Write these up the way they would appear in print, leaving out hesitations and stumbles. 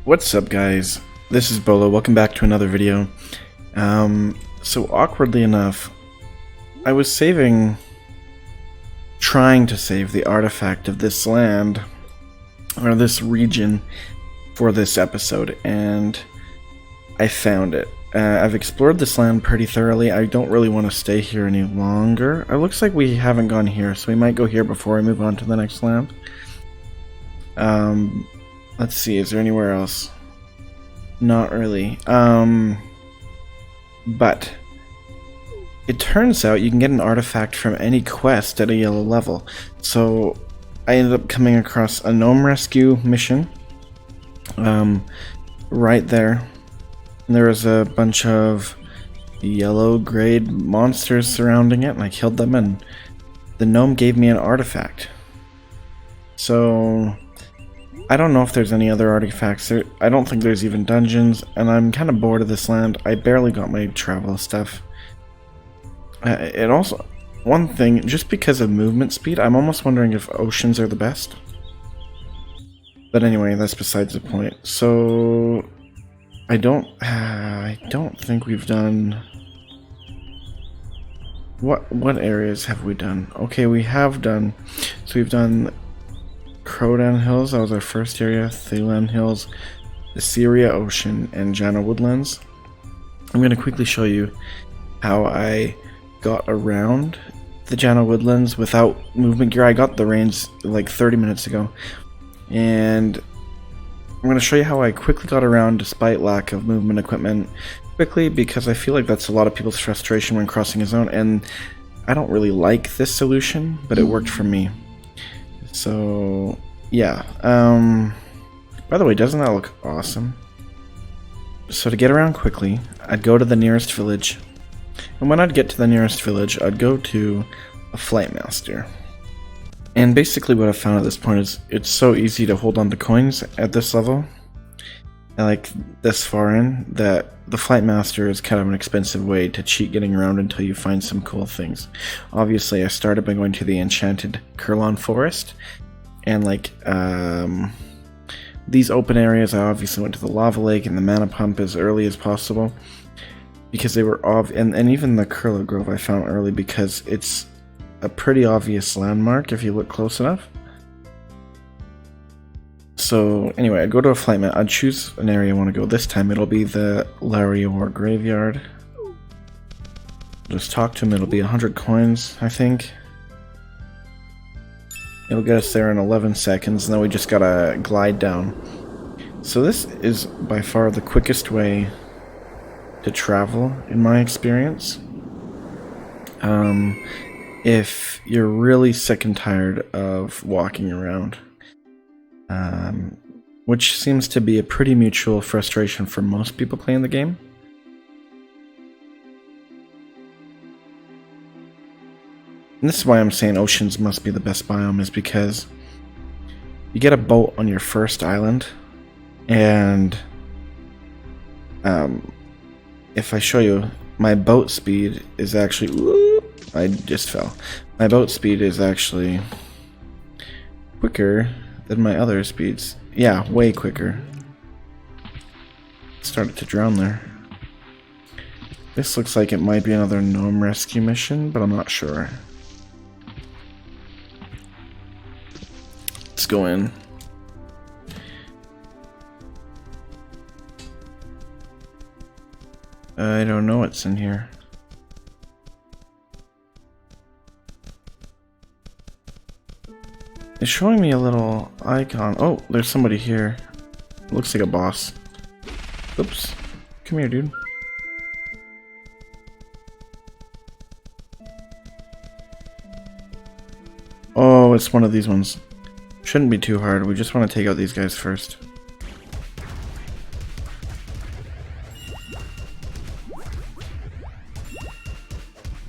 What's up, guys? This is Bolo. Welcome back to another video. So awkwardly enough, I was trying to save the artifact of this land, or this region, for this episode, and I found it. I've explored this land pretty thoroughly. I don't really want to stay here any longer. It looks like we haven't gone here, so we might go here before we move on to the next land. Let's see, is there anywhere else? Not really. But it turns out you can get an artifact from any quest at a yellow level. So I ended up coming across a gnome rescue mission right there. And there was a bunch of yellow grade monsters surrounding it, and I killed them, and the gnome gave me an artifact. So I don't know if there's any other artifacts. I don't think there's even dungeons, and I'm kind of bored of this land. I barely got my travel stuff. It also, one thing, just because of movement speed, I'm almost wondering if oceans are the best. But anyway, that's besides the point. So I don't think we've done. What areas have we done? Okay, we have done. So we've done Crowdown Hills, that was our first area, Thaylan Hills, the Syria Ocean, and Jana Woodlands. I'm going to quickly show you how I got around the Jana Woodlands without movement gear. I got the range like 30 minutes ago, and I'm going to show you how I quickly got around despite lack of movement equipment quickly, because I feel like that's a lot of people's frustration when crossing a zone, and I don't really like this solution, but it worked for me. So yeah, by the way, doesn't that look awesome? So to get around quickly, I'd go to the nearest village, and when I'd get to the nearest village, I'd go to a flight master. And basically what I've found at this point is it's so easy to hold on to coins at this level, and like this far in, that the flight master is kind of an expensive way to cheat getting around until you find some cool things. Obviously I started by going to the enchanted Kurlan forest, and like these open areas, I obviously went to the lava lake and the mana pump as early as possible, because they were and even the Kurla Grove I found early because it's a pretty obvious landmark if you look close enough. So anyway, I'd go to a flight mat. I'd choose an area I want to go. This time it'll be the Larior Graveyard. Just talk to him. It'll be 100 coins, I think. It'll get us there in 11 seconds, and then we just gotta glide down. So this is by far the quickest way to travel, in my experience. If you're really sick and tired of walking around. Which seems to be a pretty mutual frustration for most people playing the game. And this is why I'm saying oceans must be the best biome, is because you get a boat on your first island, and if I show you, my boat speed is actually, I just fell. My boat speed is actually quicker than my other speeds. Yeah, way quicker. Started to drown there. This looks like it might be another gnome rescue mission, but I'm not sure. Let's go in. I don't know what's in here. It's showing me a little icon. Oh, there's somebody here. Looks like a boss. Oops. Come here, dude. Oh, it's one of these ones. Shouldn't be too hard. We just want to take out these guys first.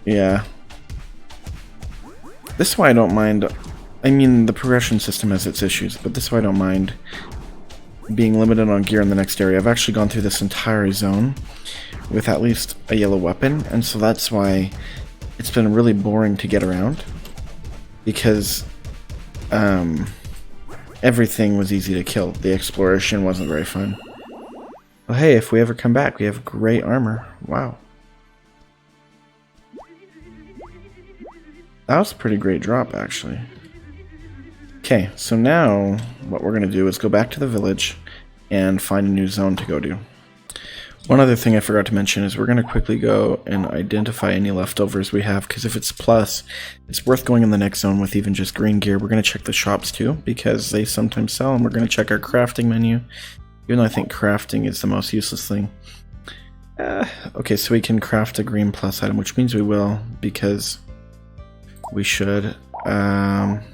Yeah. This is why I don't mind. I mean, the progression system has its issues, but this is why I don't mind being limited on gear in the next area. I've actually gone through this entire zone with at least a yellow weapon, and so that's why it's been really boring to get around. Because everything was easy to kill. The exploration wasn't very fun. Well, hey, if we ever come back, we have great armor. Wow. That was a pretty great drop, actually. Okay, so now what we're going to do is go back to the village and find a new zone to go to. One other thing I forgot to mention is we're going to quickly go and identify any leftovers we have, because if it's plus, it's worth going in the next zone with even just green gear. We're going to check the shops too, because they sometimes sell, and we're going to check our crafting menu, even though I think crafting is the most useless thing. Okay, so we can craft a green plus item, which means we will, because we should. I'm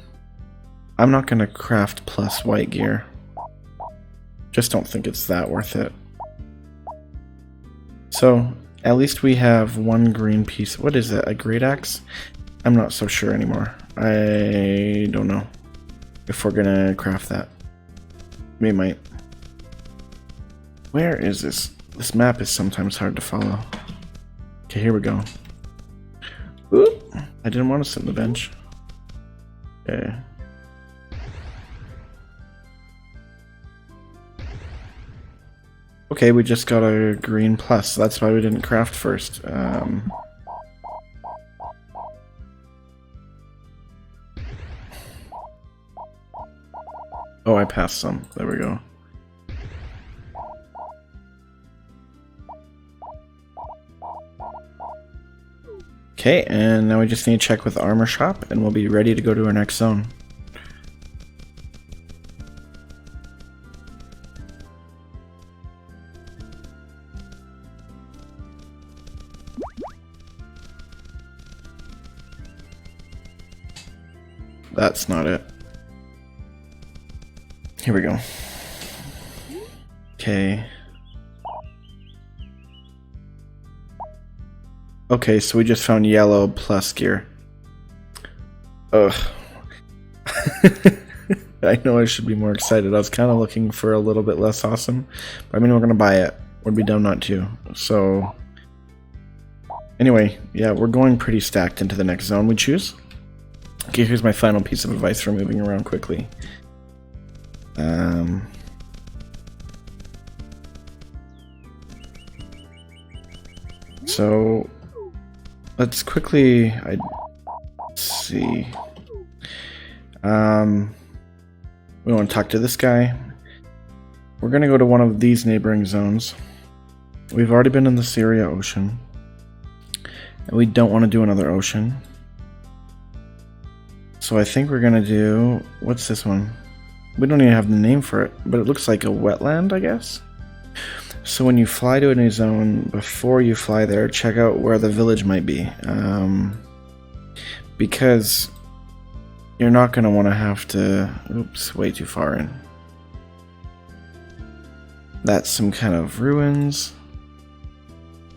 not going to craft plus white gear. Just don't think it's that worth it. So, at least we have one green piece. What is that, a great axe? I'm not so sure anymore. I don't know if we're gonna craft that. We might. Where is this? This map is sometimes hard to follow. Okay, here we go. Oop! I didn't want to sit on the bench. Okay. Okay, we just got a green plus. That's why we didn't craft first. Oh, I passed some. There we go. Okay, and now we just need to check with Armor Shop, and we'll be ready to go to our next zone. That's not it. Here we go. Okay. Okay, so we just found yellow plus gear. Ugh. I know I should be more excited. I was kind of looking for a little bit less awesome. But I mean, we're going to buy it. Would be dumb not to. So, anyway, yeah, we're going pretty stacked into the next zone we choose. Okay, here's my final piece of advice for moving around quickly. So let's quickly, let's see. We want to talk to this guy. We're going to go to one of these neighboring zones. We've already been in the Syria Ocean, and we don't want to do another ocean. So I think we're gonna do, what's this one? We don't even have the name for it, but it looks like a wetland, I guess. So when you fly to a new zone, before you fly there, check out where the village might be. Because you're not gonna wanna have to, oops, way too far in. That's some kind of ruins.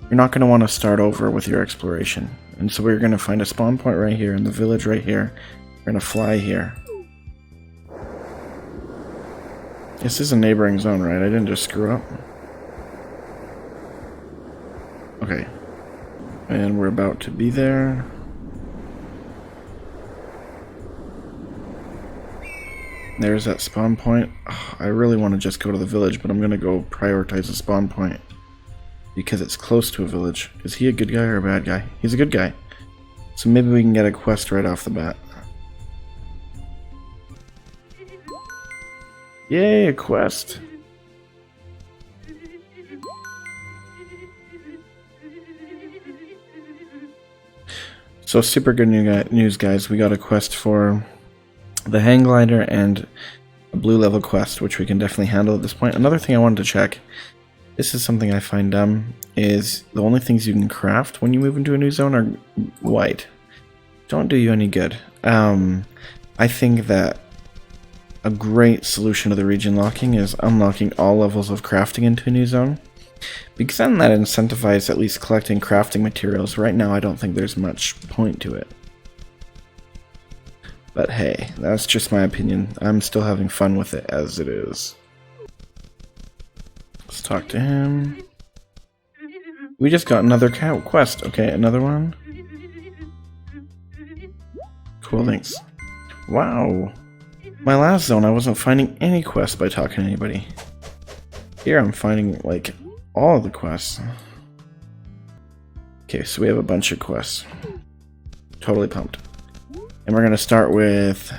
You're not gonna wanna start over with your exploration. And so we're gonna find a spawn point right here, in the village right here. We're gonna fly here. This is a neighboring zone, right? I didn't just screw up. Okay. And we're about to be there. There's that spawn point. Oh, I really want to just go to the village, but I'm gonna go prioritize the spawn point. Because it's close to a village. Is he a good guy or a bad guy? He's a good guy. So maybe we can get a quest right off the bat. Yay, a quest! So super good news, guys. We got a quest for the hang glider and a blue level quest, which we can definitely handle at this point. Another thing I wanted to check, this is something I find dumb, is the only things you can craft when you move into a new zone are white. Don't do you any good. I think that a great solution to the region locking is unlocking all levels of crafting into a new zone, because then that incentivizes at least collecting crafting materials. Right now I don't think there's much point to it. But hey, that's just my opinion. I'm still having fun with it as it is. Let's talk to him. We just got another quest. Okay, another one. Cool, thanks. Wow. My last zone, I wasn't finding any quests by talking to anybody. Here I'm finding, like, all of the quests. Okay, so we have a bunch of quests. Totally pumped. And we're going to start with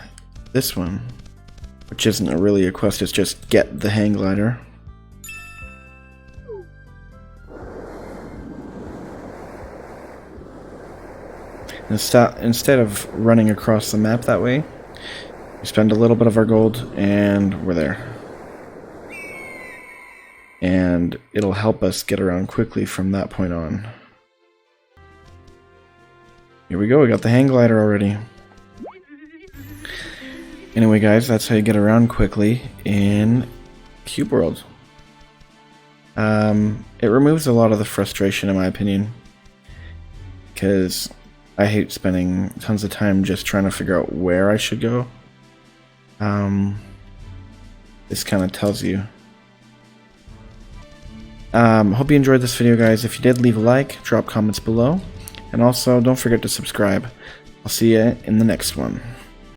this one, which isn't really a quest, it's just get the hang glider. Instead of running across the map that way, we spend a little bit of our gold and we're there. And it'll help us get around quickly from that point on. Here we go, we got the hang glider already. Anyway guys, that's how you get around quickly in Cube World. It removes a lot of the frustration in my opinion, because I hate spending tons of time just trying to figure out where I should go. This kind of tells you. Hope you enjoyed this video guys. If you did, leave a like, drop comments below, and also don't forget to subscribe. I'll see you in the next one.